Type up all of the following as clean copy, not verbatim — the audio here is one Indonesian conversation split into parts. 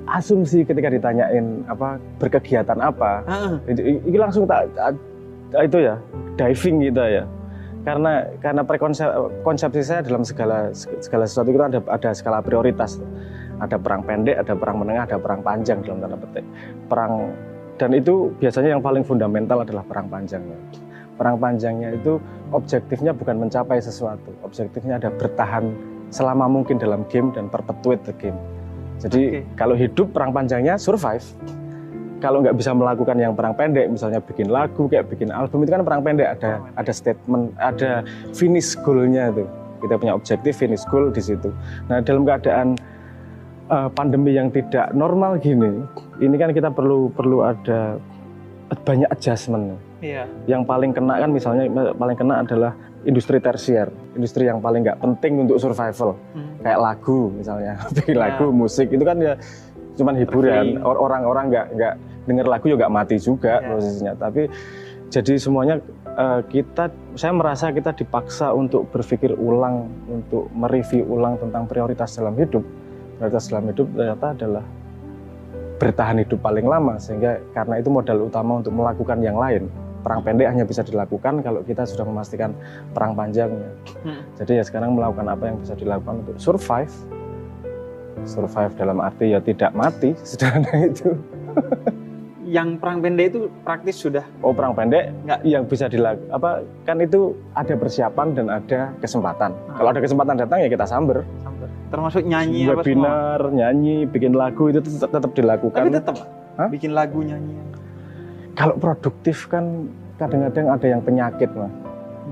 asumsi ketika ditanyain berkegiatan apa, itu langsung itu ya diving gitu ya. Karena konsepsi saya dalam segala sesuatu itu ada skala prioritas. Ada perang pendek, ada perang menengah, ada perang panjang dalam tanda petik. Dan itu biasanya yang paling fundamental adalah perang panjangnya. Perang panjangnya itu objektifnya bukan mencapai sesuatu, objektifnya ada bertahan selama mungkin dalam game dan perpetuate the game. Jadi kalau hidup perang panjangnya survive. Kalau nggak bisa melakukan yang perang pendek, misalnya bikin lagu, kayak bikin album, itu kan perang pendek, ada statement, ada finish goal-nya itu. Kita punya objektif, finish goal di situ. Nah, dalam keadaan pandemi yang tidak normal gini, ini kan kita perlu ada banyak adjustment. Iya. Yang paling kena kan misalnya adalah industri tersier, industri yang paling nggak penting untuk survival, kayak lagu misalnya, bikin lagu, musik itu kan ya cuman hiburan. Orang-orang nggak denger lagu juga nggak mati juga prosesnya. Tapi jadi semuanya saya merasa kita dipaksa untuk berpikir ulang, untuk mereview ulang tentang prioritas dalam hidup. Prioritas dalam hidup ternyata adalah bertahan hidup paling lama, sehingga karena itu modal utama untuk melakukan yang lain. Perang pendek hanya bisa dilakukan kalau kita sudah memastikan perang panjangnya. Jadi ya sekarang melakukan apa yang bisa dilakukan untuk survive dalam arti ya tidak mati, sederhana itu. Yang perang pendek itu praktis sudah? Oh, perang pendek nggak yang bisa dilakukan kan itu ada persiapan dan ada kesempatan. Kalau ada kesempatan datang ya kita samber. Termasuk nyanyi, webinar, nyanyi, bikin lagu itu tetap dilakukan. Tapi tetap bikin lagu, nyanyi. Kalau produktif kan kadang-kadang ada yang penyakit, Mas.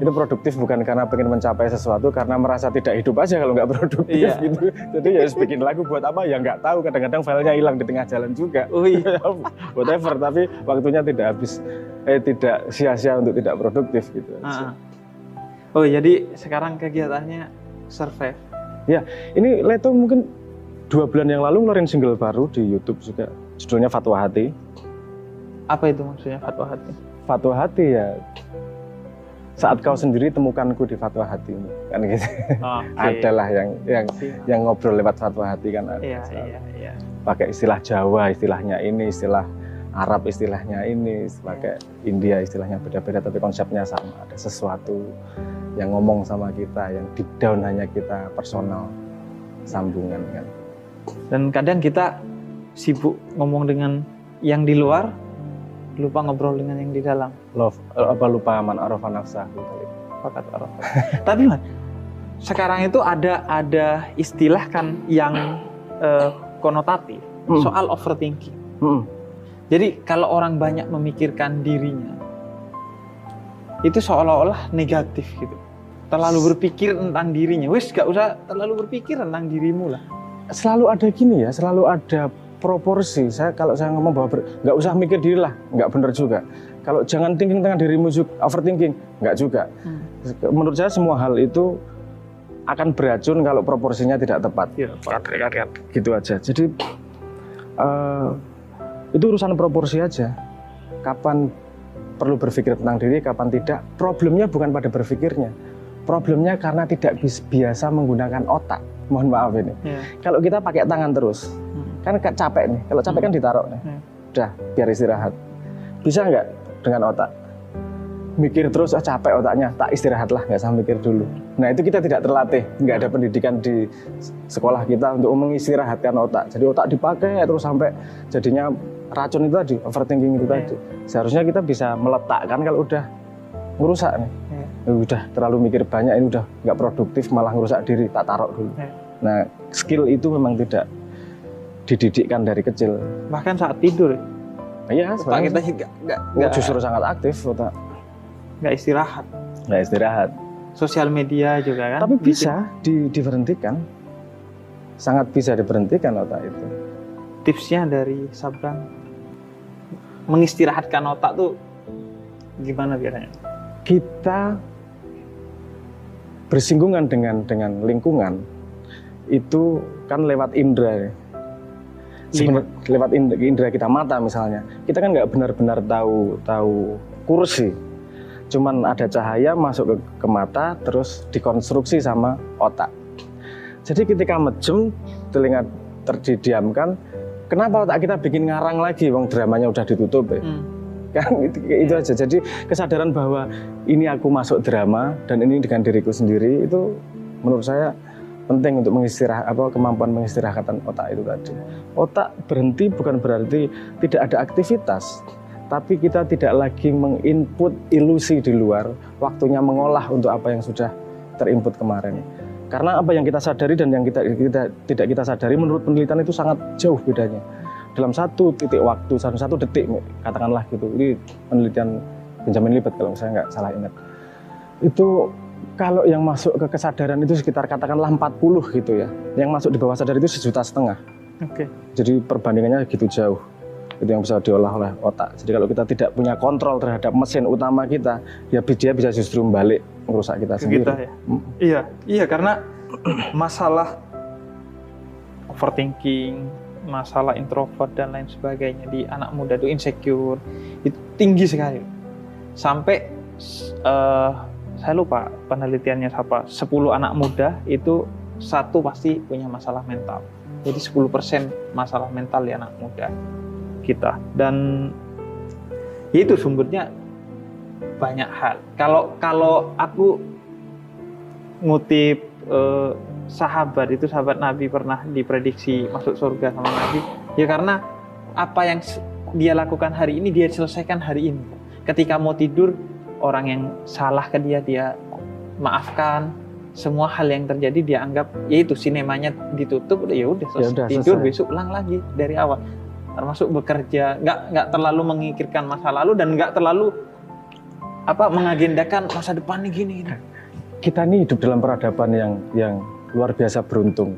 Itu produktif bukan karena pengen mencapai sesuatu, karena merasa tidak hidup aja kalau nggak produktif gitu. Jadi ya harus bikin lagu buat apa ya nggak tahu, kadang-kadang filenya hilang di tengah jalan juga. Whatever, tapi waktunya tidak habis, tidak sia-sia untuk tidak produktif gitu. Oh, jadi sekarang kegiatannya survive. Ya, ini Leto mungkin 2 bulan yang lalu ngeluarin single baru di YouTube juga, judulnya Fatwa Hati. Apa itu maksudnya Fatwa Hati? Fatwa Hati ya, saat kau sendiri temukanku di fatwa hatimu, kan gitu. Adalah yang ngobrol lewat fatwa hati kan ada. Iya. Pakai istilah Jawa, istilahnya ini, istilah Arab, istilahnya ini, pakai India, istilahnya beda-beda, tapi konsepnya sama. Ada sesuatu yang ngomong sama kita, yang deep down hanya kita personal sambungan kan. Dan kadang kita sibuk ngomong dengan yang di luar, lupa ngobrol dengan yang di dalam. Lupa man arafa nafsahu. Fakat arafa. Tapi Mas, sekarang itu ada istilah kan yang konotatif soal overthinking. Jadi kalau orang banyak memikirkan dirinya, itu seolah-olah negatif gitu. Terlalu berpikir tentang dirinya. Gak usah terlalu berpikir tentang dirimu lah. Selalu ada gini ya, selalu ada proporsi. Kalau saya ngomong bahwa nggak usah mikir diri lah, nggak benar juga. Kalau jangan thinking tentang dirimu juga, overthinking, nggak juga. Menurut saya semua hal itu akan beracun kalau proporsinya tidak tepat. Gitu aja. Jadi itu urusan proporsi aja. Kapan perlu berpikir tentang diri, kapan tidak. Problemnya bukan pada berpikirnya. Problemnya karena tidak biasa menggunakan otak. Mohon maaf ini. Kalau kita pakai tangan terus, kan capek nih. Kalau capek kan ditaruh nih. Udah, biar istirahat. Bisa nggak dengan otak? Mikir terus, capek otaknya, tak istirahatlah, nggak usah mikir dulu. Nah itu kita tidak terlatih, nggak ada pendidikan di sekolah kita untuk mengistirahatkan otak. Jadi otak dipakai terus sampai jadinya racun itu tadi, overthinking itu tadi. Seharusnya kita bisa meletakkan kalau udah ngerusak nih. Udah terlalu mikir banyak, ini udah nggak produktif, malah ngerusak diri, tak taruh dulu. Nah skill itu memang tidak dididikkan dari kecil. Bahkan saat tidur. Iya, otak kita nggak justru sangat aktif otak. Nggak istirahat. Nggak istirahat. Sosial media juga kan. Tapi bisa diberhentikan. Sangat bisa diberhentikan otak itu. Tipsnya dari Sabran mengistirahatkan otak tuh gimana biasanya? Kita bersinggungan dengan lingkungan itu kan lewat indera. Lewat indera kita, mata misalnya. Kita kan nggak benar-benar tahu kursi. Cuman ada cahaya masuk ke mata, terus dikonstruksi sama otak. Jadi ketika mejem, telinga terdiamkan, kenapa otak kita bikin ngarang lagi, wong dramanya udah ditutup ya. Kan itu aja. Jadi kesadaran bahwa ini aku masuk drama dan ini dengan diriku sendiri, itu menurut saya penting untuk kemampuan mengistirahatkan otak itu tadi. Otak berhenti bukan berarti tidak ada aktivitas, tapi kita tidak lagi menginput ilusi di luar, waktunya mengolah untuk apa yang sudah terinput kemarin. Karena apa yang kita sadari dan yang tidak kita sadari menurut penelitian itu sangat jauh bedanya. Dalam satu titik waktu, satu detik katakanlah gitu, ini penelitian Benjamin Libet kalau saya nggak salah ingat, itu kalau yang masuk ke kesadaran itu sekitar katakanlah 40 gitu ya, yang masuk di bawah sadar itu 1,5 juta. Jadi perbandingannya gitu jauh, itu yang bisa diolah oleh otak. Jadi kalau kita tidak punya kontrol terhadap mesin utama kita, ya dia bisa justru balik merusak kita sendiri. Iya, karena masalah overthinking, masalah introvert dan lain sebagainya di anak muda itu insecure itu tinggi sekali, sampai saya lupa penelitiannya siapa, 10 anak muda itu 1 pasti punya masalah mental. Jadi 10% masalah mental di anak muda kita, dan itu sumbernya banyak hal. Kalau aku ngutip sahabat Nabi pernah diprediksi masuk surga sama Nabi, ya karena apa yang dia lakukan hari ini dia selesaikan hari ini. Ketika mau tidur, orang yang salah ke dia maafkan. Semua hal yang terjadi dia anggap yaitu sinemanya ditutup, ya udah tidur, selesai. Besok ulang lagi dari awal. Termasuk bekerja, nggak terlalu memikirkan masa lalu dan nggak terlalu mengagendakan masa depan nih gini. Kita nih hidup dalam peradaban yang luar biasa beruntung.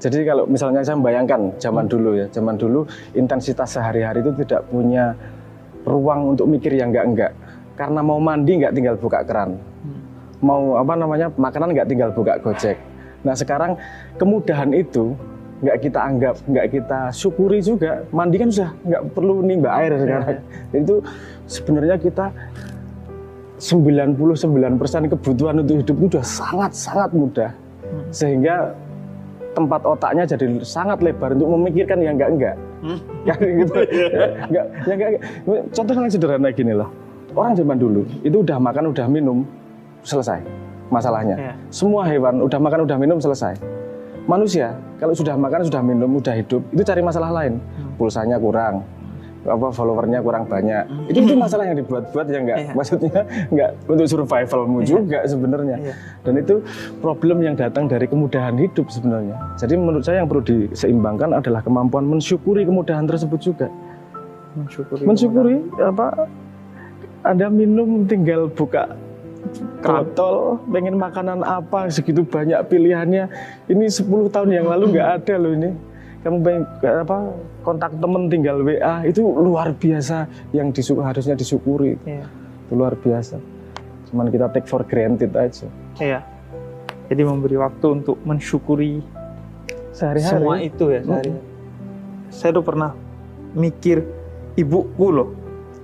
Jadi kalau misalnya saya membayangkan zaman dulu intensitas sehari-hari itu tidak punya ruang untuk mikir yang enggak. Karena mau mandi nggak tinggal buka keran, mau makanan nggak tinggal buka Gojek. Nah sekarang kemudahan itu nggak kita anggap, nggak kita syukuri juga. Mandi kan sudah nggak perlu nimba air sekarang. Itu sebenarnya kita 99% kebutuhan untuk hidup itu sudah sangat mudah. Sehingga tempat otaknya jadi sangat lebar untuk memikirkan yang enggak. Gitu. Enggak. Contoh yang sederhana gini lah. Orang zaman dulu itu udah makan, udah minum, selesai masalahnya. Semua hewan udah makan, udah minum, selesai. Manusia kalau sudah makan, sudah minum, udah hidup, itu cari masalah lain. Pulsanya kurang, followernya kurang banyak. Itu masalah yang dibuat-buat ya enggak. Maksudnya enggak untuk survivalmu juga sebenarnya. Dan itu problem yang datang dari kemudahan hidup sebenarnya. Jadi menurut saya yang perlu diseimbangkan adalah kemampuan mensyukuri kemudahan tersebut juga. Mensyukuri Anda minum tinggal buka botol, pengen makanan apa, segitu banyak pilihannya. Ini 10 tahun yang lalu nggak ada loh ini. Kamu pengen kontak temen tinggal WA, itu luar biasa yang harusnya disyukuri. Itu luar biasa. Cuman kita take for granted aja. Iya. Jadi memberi waktu untuk mensyukuri sehari-hari semua itu ya sehari-hari. Saya tuh pernah mikir, ibuku loh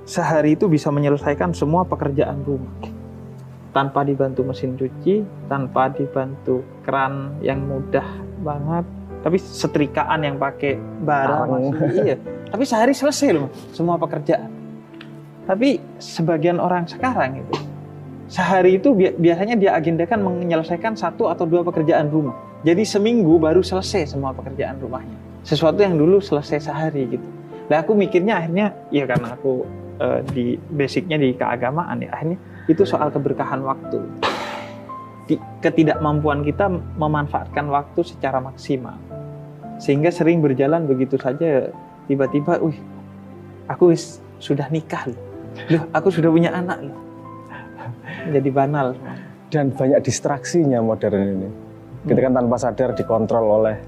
sehari itu bisa menyelesaikan semua pekerjaan rumah tanpa dibantu mesin cuci, tanpa dibantu keran yang mudah banget, tapi setrikaan yang pakai bara masih tapi sehari selesai loh semua pekerjaan. Tapi sebagian orang sekarang itu sehari itu biasanya dia agendakan menyelesaikan 1 atau 2 pekerjaan rumah. Jadi seminggu baru selesai semua pekerjaan rumahnya. Sesuatu yang dulu selesai sehari gitu. Nah aku mikirnya akhirnya ya karena aku di basicnya di keagamaan ya, akhirnya itu soal keberkahan waktu. Ketidakmampuan kita memanfaatkan waktu secara maksimal, sehingga sering berjalan begitu saja. Tiba-tiba, aku sudah nikah loh, aku sudah punya anak loh. Jadi banal. Dan banyak distraksinya modern ini. Kita kan tanpa sadar dikontrol oleh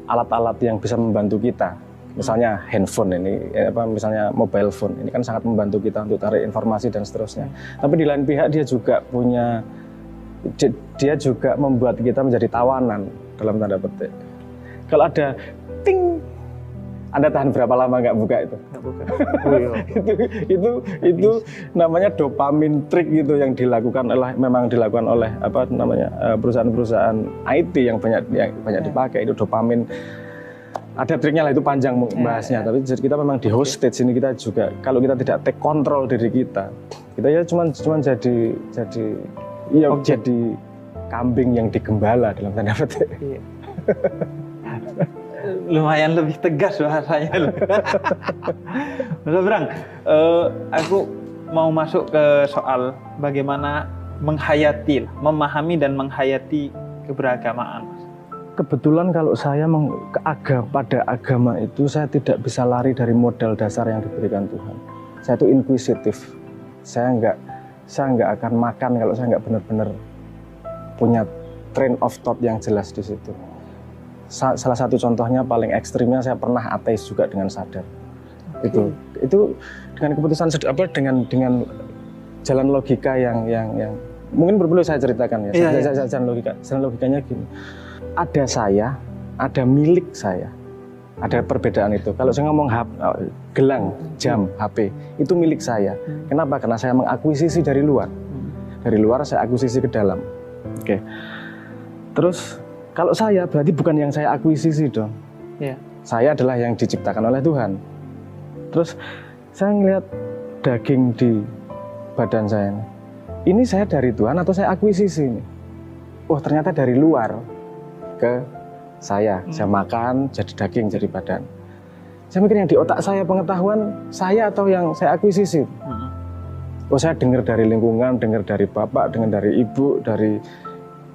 alat-alat yang bisa membantu kita. Misalnya handphone ini, misalnya mobile phone ini kan sangat membantu kita untuk tarik informasi dan seterusnya. Tapi di lain pihak dia juga membuat kita menjadi tawanan dalam tanda petik. Kalau ada ting, Anda tahan berapa lama nggak buka itu? Nggak buka. itu namanya dopamin trick gitu yang memang dilakukan oleh perusahaan-perusahaan IT yang banyak dipakai. Itu dopamin ada triknya lah, itu panjang bahasnya. Tapi kita memang di host stage ini kita juga, kalau kita tidak take control diri kita ya cuman jadi jadi kambing yang digembala dalam tanda petik. Lumayan lebih tegas bahasanya. Mas Abrang, aku mau masuk ke soal bagaimana memahami dan menghayati keberagamaan. Kebetulan kalau saya pada agama itu saya tidak bisa lari dari modal dasar yang diberikan Tuhan. Saya itu inquisitif. Saya nggak akan makan kalau saya nggak benar-benar punya train of thought yang jelas di situ. Salah satu contohnya paling ekstrimnya, saya pernah ateis juga dengan sadar. Itu dengan keputusan dengan jalan logika yang mungkin perlu saya ceritakan ya. Jalan logikanya gini. Ada saya, ada milik saya. Ada perbedaan itu. Kalau saya ngomong gelang, jam, HP, itu milik saya. Kenapa? Karena saya mengakuisisi dari luar. Dari luar saya akuisisi ke dalam. Oke. Terus kalau saya berarti bukan yang saya akuisisi dong. Yeah. Saya adalah yang diciptakan oleh Tuhan. Terus saya ngelihat daging di badan saya. Ini saya dari Tuhan atau saya akuisisi ini? Oh, ternyata dari luar ke saya. Saya makan jadi daging, jadi badan. Saya mikir yang di otak saya pengetahuan saya atau yang saya akuisisi. Oh, saya dengar dari lingkungan, dengar dari bapak, dengar dari ibu, dari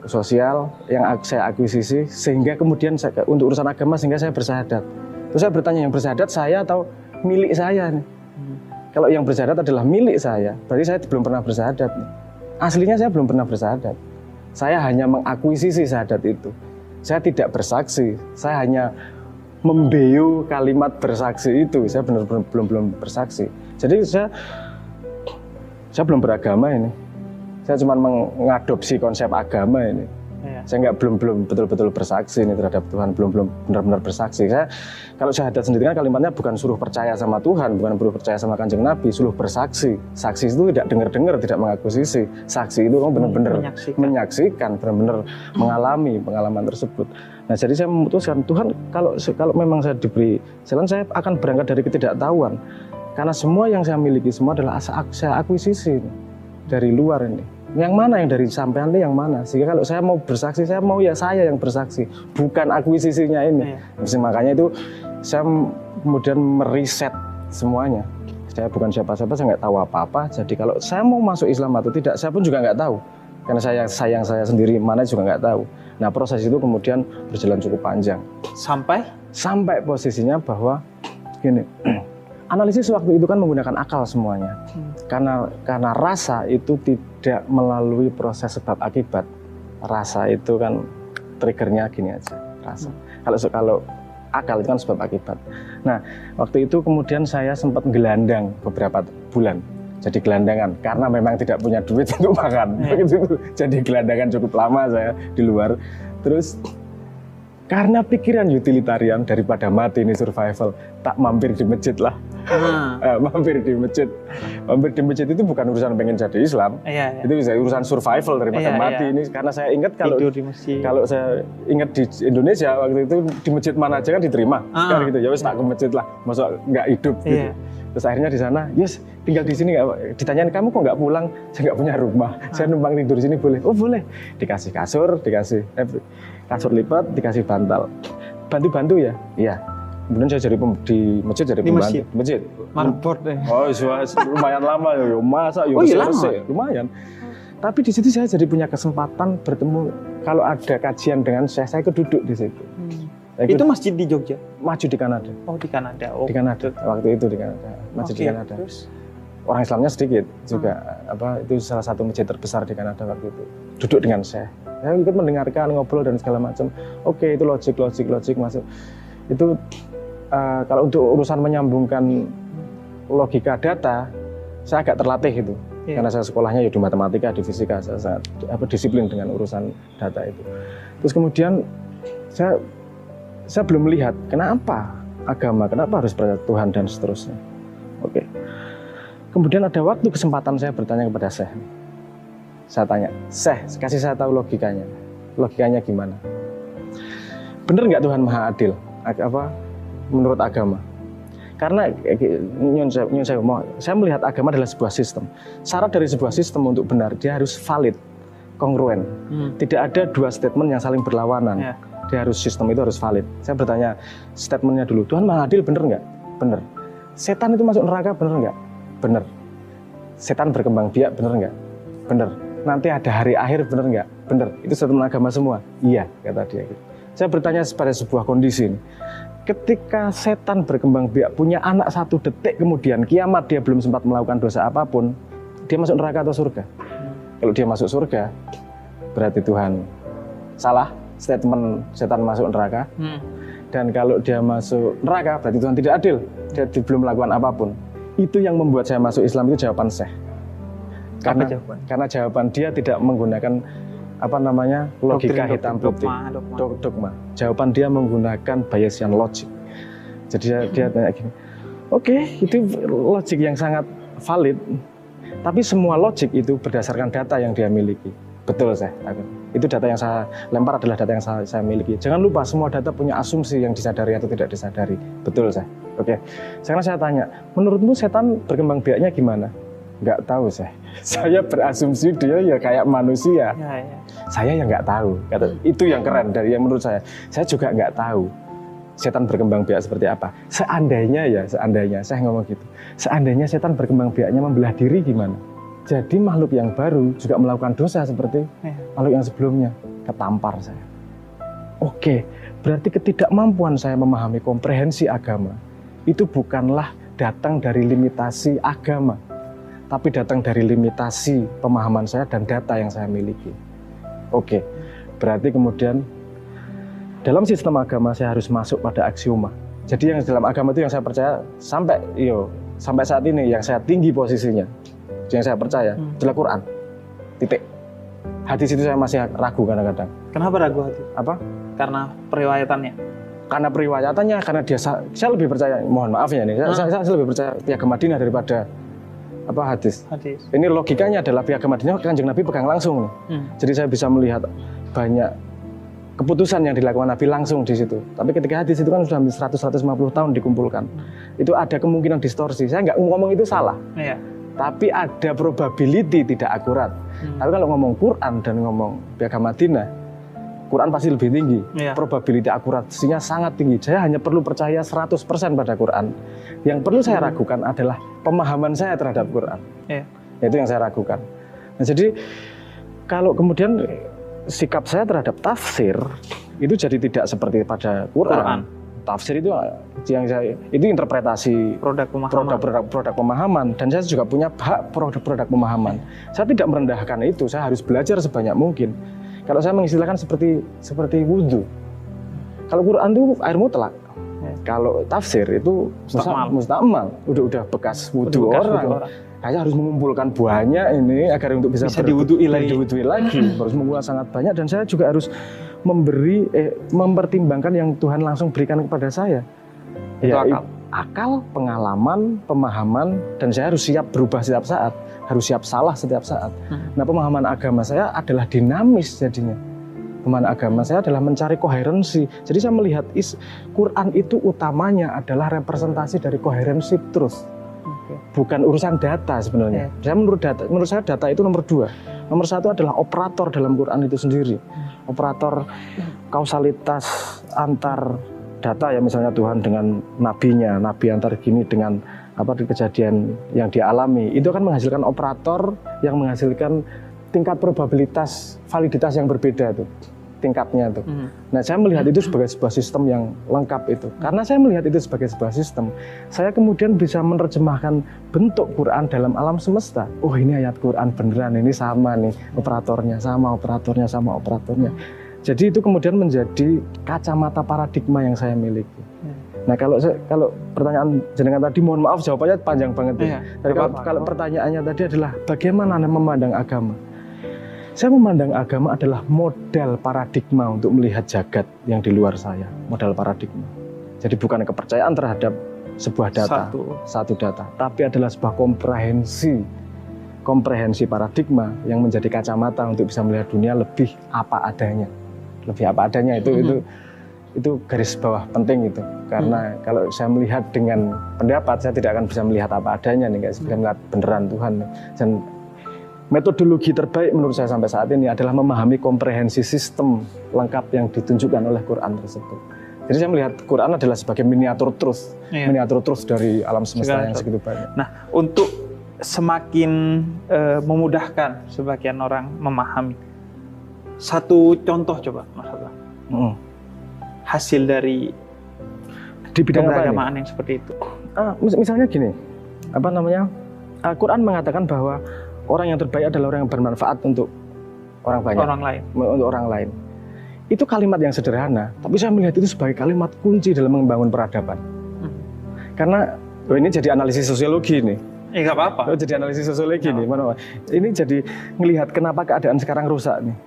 sosial yang saya akuisisi, sehingga kemudian untuk urusan agama sehingga saya bersyahadat. Terus saya bertanya, yang bersyahadat saya atau milik saya nih? Kalau yang bersyahadat adalah milik saya, berarti saya belum pernah bersyahadat. Aslinya saya belum pernah bersyahadat. Saya hanya mengakuisisi syahadat itu. Saya tidak bersaksi, saya hanya membeu kalimat bersaksi itu. Saya benar-benar belum bersaksi. Jadi saya belum beragama ini. Saya cuma mengadopsi konsep agama ini. Saya belum betul-betul bersaksi ini terhadap Tuhan, belum benar-benar bersaksi. Kalau syahadat sendiri kan kalimatnya bukan suruh percaya sama Tuhan, bukan suruh percaya sama Kanjeng Nabi, suruh bersaksi. Saksi itu tidak dengar-dengar, tidak mengakuisisi. Saksi itu kan benar-benar menyaksikan, benar-benar mengalami pengalaman tersebut. Nah, jadi saya memutuskan, Tuhan, kalau memang saya diberi jalan, saya akan berangkat dari ketidaktahuan. Karena semua yang saya miliki semua adalah saya akuisisi dari luar ini. Yang mana yang dari sampean ini yang mana? Sehingga kalau saya mau bersaksi, saya mau ya saya yang bersaksi, bukan akuisisinya ini. Makanya itu saya kemudian meriset semuanya. Saya bukan siapa-siapa, saya nggak tahu apa-apa. Jadi kalau saya mau masuk Islam atau tidak, saya pun juga nggak tahu. Karena saya sayang saya sendiri, mana juga nggak tahu. Nah, proses itu kemudian berjalan cukup panjang. Sampai posisinya bahwa gini, analisis waktu itu kan menggunakan akal semuanya. Karena rasa itu tidak melalui proses sebab akibat. Rasa itu kan triggernya gini aja, rasa. Kalau akal itu kan sebab akibat. Nah, waktu itu kemudian saya sempat gelandang beberapa bulan. Jadi gelandangan karena memang tidak punya duit untuk makan. Jadi gelandangan cukup lama saya di luar. Terus karena pikiran utilitarian, daripada mati ini survival, tak mampir di masjid lah. Mampir di masjid itu bukan urusan pengen jadi Islam. Itu bisa urusan survival daripada mati ini. Karena saya ingat kalau saya ingat di Indonesia waktu itu di masjid mana aja kan diterima. Kan gitu. Ya wes tak ke masjid lah, masuk nggak hidup gitu. Terus akhirnya di sana, yes, tinggal di sini nggak. Ditanyain, kamu kok nggak pulang? Saya nggak punya rumah. Saya numpang tidur di sini boleh? Oh boleh. Dikasih kasur, kasur lipat, dikasih bantal. Bantu-bantu ya? Iya. Kemudian saya jadi di masjid jadi pembantu. Masjid. Marbot deh. Oh, lumayan lama ya. Masa ya selesai. Lumayan. Tapi di situ saya jadi punya kesempatan bertemu. Kalau ada kajian dengan saya keduduk di situ. Itu masjid di Jogja? Masjid di Kanada. Oh, di Kanada. Di Kanada. Waktu itu di Kanada. Masjid di Kanada. Terus? Orang Islamnya sedikit juga. Itu salah satu masjid terbesar di Kanada waktu itu. Duduk dengan saya ikut mendengarkan, ngobrol dan segala macam. Oke, itu logik masuk. Itu kalau untuk urusan menyambungkan logika data, saya agak terlatih itu. Karena saya sekolahnya ya di matematika, di fisika, saya sangat disiplin dengan urusan data itu. Terus kemudian saya belum melihat kenapa agama, kenapa harus percaya Tuhan dan seterusnya. Oke. Kemudian ada waktu kesempatan saya bertanya kepada Syekh. Saya tanya, Syekh, kasih saya tahu logikanya. Logikanya gimana? Benar nggak Tuhan Maha Adil? menurut agama. Karena saya melihat agama adalah sebuah sistem. Syarat dari sebuah sistem untuk benar, dia harus valid, kongruen. Tidak ada dua statement yang saling berlawanan. Dia harus, sistem itu harus valid. Saya bertanya statementnya dulu, Tuhan Maha Adil benar nggak? Benar. Setan itu masuk neraka benar nggak? Benar. Setan berkembang biak benar nggak? Benar. Nanti ada hari akhir benar nggak? Benar. Itu statement agama semua? Iya, kata dia. Saya bertanya pada sebuah kondisi ini. Ketika setan berkembang biak punya anak 1 detik kemudian kiamat dia belum sempat melakukan dosa apapun, dia masuk neraka atau surga? Kalau dia masuk surga, berarti Tuhan salah, statement setan masuk neraka. Dan kalau dia masuk neraka, berarti Tuhan tidak adil, dia belum melakukan apapun. Itu yang membuat saya masuk Islam, itu jawaban Syekh. Karena jawaban dia tidak menggunakan logika hitam putih, dogma. Jawaban dia menggunakan Bayesian logic. Jadi dia tanya gini, oke, itu logik yang sangat valid, tapi semua logik itu berdasarkan data yang dia miliki. Betul, saya. Itu data yang saya lempar adalah data yang saya miliki. Jangan lupa semua data punya asumsi yang disadari atau tidak disadari. Betul, saya. Oke. Sekarang saya tanya, menurutmu setan berkembang biaknya gimana? Nggak tahu, saya berasumsi dia ya kayak manusia. Saya yang nggak tahu. Itu yang keren dari yang menurut saya. Saya juga nggak tahu setan berkembang biak seperti apa. Seandainya saya ngomong gitu. Seandainya setan berkembang biaknya membelah diri gimana? Jadi makhluk yang baru juga melakukan dosa seperti makhluk yang sebelumnya. Ketampar saya. Oke, berarti ketidakmampuan saya memahami komprehensi agama itu bukanlah datang dari limitasi agama, tapi datang dari limitasi pemahaman saya dan data yang saya miliki. Oke, berarti kemudian dalam sistem agama saya harus masuk pada aksioma. Jadi yang dalam agama itu yang saya percaya sampai saat ini yang saya tinggi posisinya, yang saya percaya adalah Quran. Titik. Hadis itu saya masih ragu kadang-kadang. Kenapa ragu hadis? Apa? Karena periwayatannya. Karena saya lebih percaya, mohon maaf ya nih, saya lebih percaya Piagam Madinah daripada hadis. Ini logikanya adalah Piagam Madinah Kanjeng Nabi pegang langsung. Jadi saya bisa melihat banyak keputusan yang dilakukan Nabi langsung di situ. Tapi ketika hadis itu kan sudah 100-150 tahun dikumpulkan. Itu ada kemungkinan distorsi. Saya nggak ngomong itu salah. Tapi ada probability tidak akurat. Tapi kalau ngomong Quran dan ngomong Piagam Madinah, Quran pasti lebih tinggi. Probability akurasinya sangat tinggi. Saya hanya perlu percaya 100% pada Quran. Yang perlu saya ragukan adalah pemahaman saya terhadap Quran. Itu yang saya ragukan. Nah, jadi kalau kemudian sikap saya terhadap tafsir itu jadi tidak seperti pada Quran. Tafsir itu itu interpretasi produk pemahaman, dan saya juga punya hak produk pemahaman. Saya tidak merendahkan itu, saya harus belajar sebanyak mungkin. Kalau saya mengistilahkan seperti wudhu. Kalau Quran itu air mutlak. Kalau tafsir itu mustakmal, udah bekas wudhu orang. Saya harus mengumpulkan banyak ini agar untuk bisa diwudhui lagi. Harus mengumpulkan sangat banyak, dan saya juga harus mempertimbangkan yang Tuhan langsung berikan kepada saya. Itu akal, pengalaman, pemahaman, dan saya harus siap berubah setiap saat, harus siap salah setiap saat. Nah, pemahaman agama saya adalah dinamis jadinya. Pemahaman agama saya adalah mencari koherensi. Jadi saya melihat Quran itu utamanya adalah representasi dari koherensi truth. Bukan urusan data sebenarnya. Menurut saya data itu nomor 2. Nomor 1 adalah operator dalam Quran itu sendiri. Operator kausalitas antar data, ya misalnya Tuhan dengan nabinya, nabi antar gini dengan kejadian yang dialami. Itu kan menghasilkan operator yang menghasilkan tingkat probabilitas validitas yang berbeda tuh. Tingkatnya tuh. Nah, saya melihat itu sebagai sebuah sistem yang lengkap itu. Karena saya melihat itu sebagai sebuah sistem, saya kemudian bisa menerjemahkan bentuk Quran dalam alam semesta. Oh, ini ayat Quran beneran, ini sama nih operatornya, sama operatornya. Jadi itu kemudian menjadi kacamata paradigma yang saya miliki. Nah, kalau pertanyaan jenengan tadi, mohon maaf jawabannya panjang banget ya. Kalau pertanyaannya tadi adalah bagaimana Anda memandang agama? Saya memandang agama adalah modal paradigma untuk melihat jagat yang di luar saya. Modal paradigma. Jadi bukan kepercayaan terhadap sebuah data, satu data, tapi adalah sebuah komprehensi paradigma yang menjadi kacamata untuk bisa melihat dunia lebih apa adanya. Lebih apa adanya itu itu garis bawah penting itu. Karena kalau saya melihat dengan pendapat, saya tidak akan bisa melihat apa adanya nih, nggak bisa melihat beneran Tuhan. Dan metodologi terbaik menurut saya sampai saat ini adalah memahami komprehensi sistem lengkap yang ditunjukkan oleh Quran tersebut. Jadi saya melihat Quran adalah sebagai miniatur truth, miniatur truth dari alam semesta yang segitu banyak. Nah, untuk semakin memudahkan sebagian orang memahami, satu contoh coba Mas Abdullah. Hasil dari di bidang keagamaan yang seperti itu. Misalnya gini, apa namanya? Al-Quran mengatakan bahwa orang yang terbaik adalah orang yang bermanfaat untuk orang banyak, untuk orang lain. Itu kalimat yang sederhana, tapi saya melihat itu sebagai kalimat kunci dalam membangun peradaban. Karena ini jadi analisis sosiologi nih. Nggak apa-apa. Jadi analisis sosiologi nih. Ini jadi ngelihat kenapa keadaan sekarang rusak nih.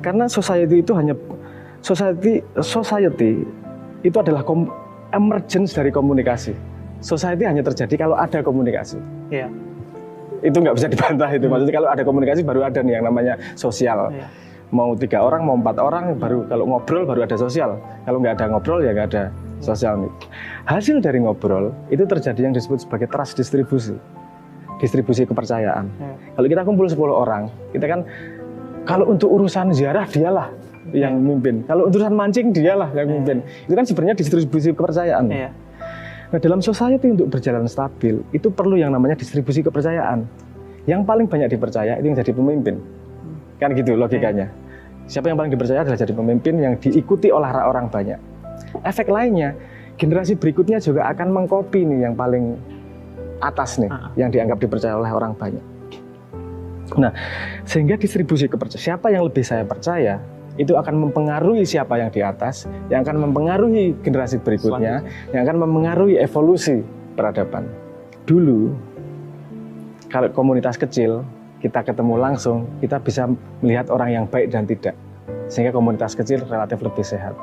Karena society itu hanya society itu adalah emergence dari komunikasi. Society hanya terjadi kalau ada komunikasi. Iya. Itu nggak bisa dibantah itu. Maksudnya kalau ada komunikasi baru ada nih yang namanya sosial. Iya. Mau 3 orang, mau 4 orang, baru kalau ngobrol baru ada sosial. Kalau nggak ada ngobrol ya nggak ada sosial nih. Hasil dari ngobrol itu terjadi yang disebut sebagai trust distribusi kepercayaan. Kalau kita kumpul 10 orang, kita kan kalau untuk urusan ziarah dialah yang memimpin. Kalau urusan mancing dialah yang memimpin. Itu kan sebenarnya distribusi kepercayaan. Nah, dalam society untuk berjalan stabil itu perlu yang namanya distribusi kepercayaan. Yang paling banyak dipercaya itu yang jadi pemimpin. Kan gitu logikanya. Siapa yang paling dipercaya adalah jadi pemimpin yang diikuti oleh orang banyak. Efek lainnya, generasi berikutnya juga akan mengkopi nih yang paling atas nih, yang dianggap dipercaya oleh orang banyak. Nah, sehingga distribusi kepercayaan, siapa yang lebih saya percaya, itu akan mempengaruhi siapa yang di atas, yang akan mempengaruhi generasi berikutnya, yang akan mempengaruhi evolusi peradaban. Dulu, kalau komunitas kecil, kita ketemu langsung, kita bisa melihat orang yang baik dan tidak. Sehingga komunitas kecil relatif lebih sehat.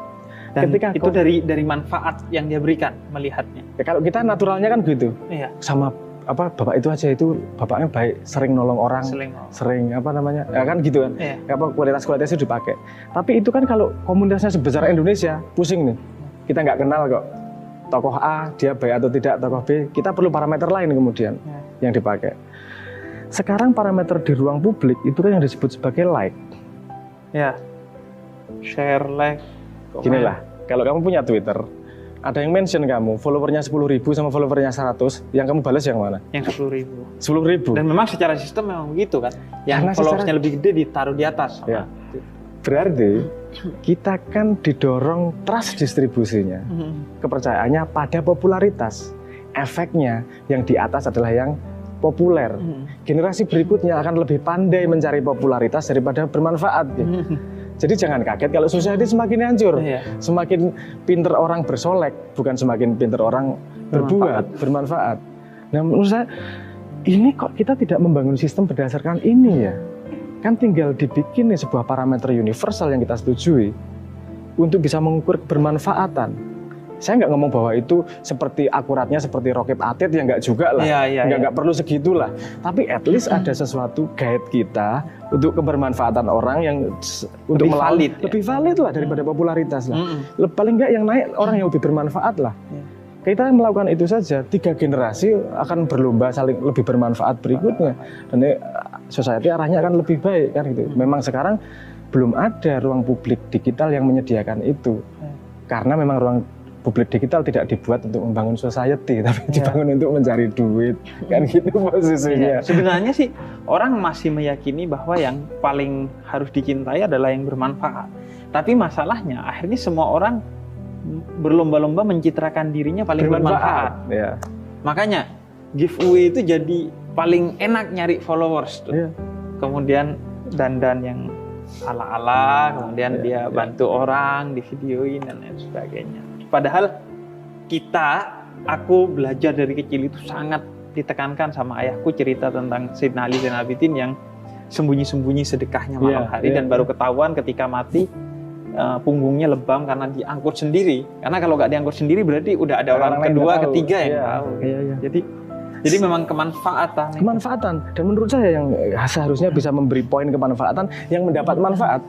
Dan ketika itu dari manfaat yang dia berikan melihatnya. Ya, kalau kita naturalnya kan gitu. Iya. Sama bapak itu aja itu bapaknya baik, sering nolong orang, sering apa namanya, ya kan gitu kan. Iya. Kualitas-kualitasnya dipakai. Tapi itu kan kalau komunitasnya sebesar Indonesia, pusing nih. Kita nggak kenal kok. Tokoh A dia baik atau tidak, tokoh B, kita perlu parameter lain kemudian yang dipakai. Sekarang parameter di ruang publik itu kan yang disebut sebagai like. Ya. Share, like. Gini lah, kalau kamu punya Twitter, ada yang mention kamu, followernya 10.000 sama followernya 100, yang kamu balas yang mana? Yang 10.000. 10.000. Dan memang secara sistem memang begitu kan? Yang followersnya lebih gede ditaruh di atas. Ya. Berarti kita kan didorong trust distribusinya, kepercayaannya pada popularitas. Efeknya yang di atas adalah yang populer. Generasi berikutnya akan lebih pandai mencari popularitas daripada bermanfaat. Gitu. Jadi jangan kaget kalau society semakin hancur, semakin pinter orang bersolek, bukan semakin pinter orang bermanfaat. Nah, menurut saya ini kok kita tidak membangun sistem berdasarkan ini ya? Kan tinggal dibikin nih sebuah parameter universal yang kita setujui untuk bisa mengukur kebermanfaatan. Saya nggak ngomong bahwa itu seperti akuratnya seperti Rocket Atit, ya nggak juga lah, nggak perlu segitulah. Tapi at least ada sesuatu guide kita untuk kebermanfaatan orang yang untuk lebih valid lah daripada popularitas lah. Paling nggak yang naik orang yang lebih bermanfaat lah. Kita melakukan itu saja, 3 generasi akan berlomba saling lebih bermanfaat berikutnya, dan society arahnya akan lebih baik kan gitu. Memang sekarang belum ada ruang publik digital yang menyediakan itu, karena memang ruang publik digital tidak dibuat untuk membangun society, tapi dibangun untuk mencari duit, kan gitu posisinya. Sebenarnya sih orang masih meyakini bahwa yang paling harus dicintai adalah yang bermanfaat. Tapi masalahnya akhirnya semua orang berlomba-lomba mencitrakan dirinya paling bermanfaat. Ya. Makanya giveaway itu jadi paling enak nyari followers tuh. Kemudian dandan yang ala-ala, kemudian dia bantu orang di videoin dan lain sebagainya. Padahal aku belajar dari kecil itu sangat ditekankan sama ayahku, cerita tentang Sayyidina Ali Zainal Abidin yang sembunyi-sembunyi sedekahnya malam hari dan baru ketahuan ketika mati punggungnya lebam karena diangkut sendiri. Karena kalau nggak diangkut sendiri berarti udah ada orang kedua, ketiga yang tahu. Jadi memang kemanfaatan. Dan menurut saya yang seharusnya bisa memberi poin kemanfaatan yang mendapat manfaat.